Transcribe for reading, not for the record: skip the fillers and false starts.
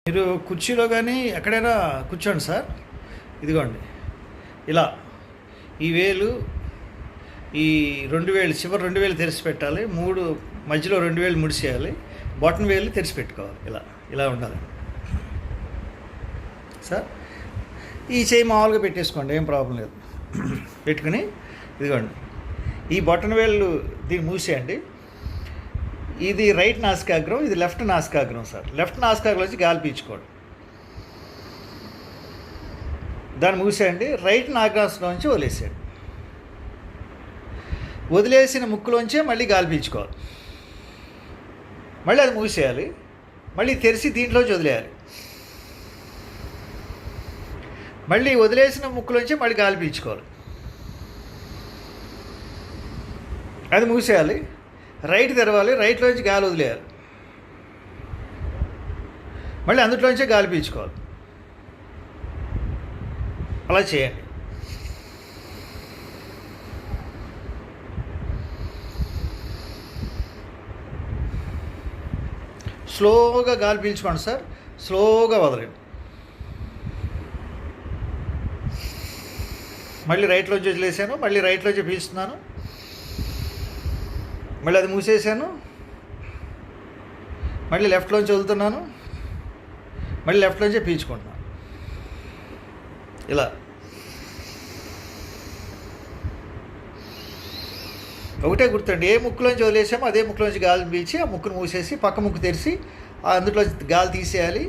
మీరు కుర్చీలో కానీ ఎక్కడైనా కూర్చోండి సార్. ఇదిగోండి ఇలా ఈ వేలు, ఈ 2 వేలు, చివరి 2 వేలు తెరిచి పెట్టాలి. మధ్యలో 2 వేలు ముడిసేయాలి. బొటన్ వేలు తెరిచి పెట్టుకోవాలి. ఇలా ఇలా ఉండాలి సార్. ఈ చేయి మామూలుగా పెట్టేసుకోండి, ఏం ప్రాబ్లం లేదు. పెట్టుకుని ఇదిగోండి ఈ బొటన్ వేలు దీన్ని మూసేయండి. ఇది రైట్ నాసికాగ్రం, ఇది లెఫ్ట్ నాసికాగ్రం సార్. లెఫ్ట్ నాసికాగ్రం వచ్చి గాలి పీల్చుకోండి, దాన్ని మూసేయండి. రైట్ నాసికాగ్రంలోంచి వదిలేసేయండి. వదిలేసిన ముక్కులోంచే మళ్ళీ గాలి పీల్చుకోవాలి. మళ్ళీ అది మూసేయాలి, మళ్ళీ తెరిచి దీంట్లోంచి వదిలేయాలి. మళ్ళీ వదిలేసిన ముక్కులోంచి మళ్ళీ గాలి పీల్చుకోవాలి, అది మూసేయాలి. రైట్ తెరవాలి, రైట్లోంచి గాలి వదిలేయాలి, మళ్ళీ అందులోంచే గాలి పీల్చుకోవాలి. అలా చేయండి. స్లోగా గాలి పీల్చుకోండి సార్, స్లోగా వదలండి. మళ్ళీ రైట్లోంచి వదిలేసాను, మళ్ళీ రైట్లోంచి పీల్చుతున్నాను, మళ్ళీ అది మూసేసాను, మళ్ళీ లెఫ్ట్లోంచి వదులుతున్నాను, మళ్ళీ లెఫ్ట్లోంచే పీల్చుకుంటున్నాను. ఇలా ఒకటే గుర్తండి, ఏ ముక్కులోంచి వదిలేసామో అదే ముక్కులోంచి గాలి పీల్చి ఆ ముక్కును మూసేసి పక్క ముక్కు తెరిచి అందులో గాలి తీసేయాలి.